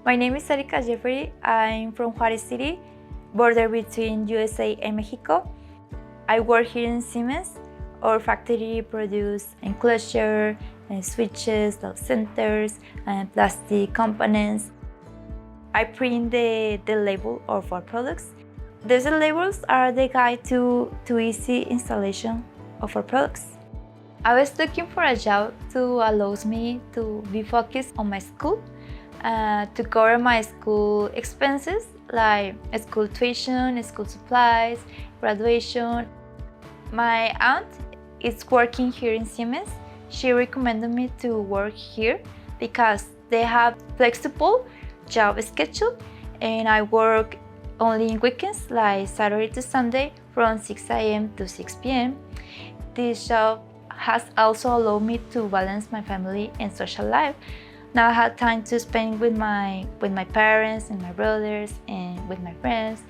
My name is Erika. I'm from Juarez City, border between USA and Mexico. I work here in Siemens. Our factory produces enclosure, switches, centers, and plastic components. I print the label of our products. These labels are the guide to easy installation of our products. I was looking for a job to allow me to be focused on my school, to cover my school expenses like school tuition, school supplies, graduation. My aunt is working here in Siemens. She recommended me to work here because they have flexible job schedule and I work only in weekends like Saturday to Sunday from 6 a.m. to 6 p.m. This job has also allowed me to balance my family and social life. Now I have time to spend with my parents and my brothers and with my friends.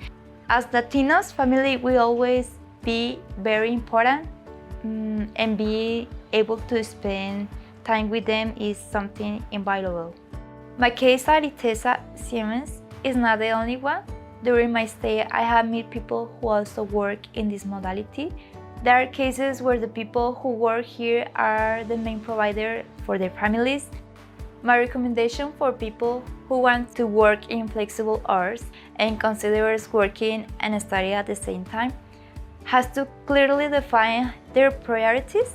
As Latinos, family will always be very important, and be able to spend time with them is something invaluable. My case at ITESA Siemens is not the only one. During my stay, I have met people who also work in this modality. There are cases where the people who work here are the main provider for their families. My recommendation for people who want to work in flexible hours and considers working and studying at the same time has to clearly define their priorities,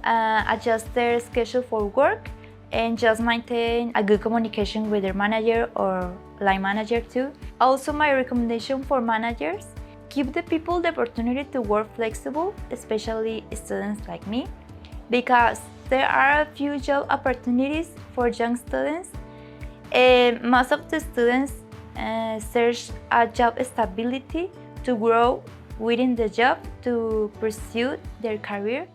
adjust their schedule for work, and just maintain a good communication with their manager or line manager too. Also, my recommendation for managers, give the people the opportunity to work flexible, especially students like me, because there are a few job opportunities for young students, and most of the students search a job stability to grow within the job to pursue their career.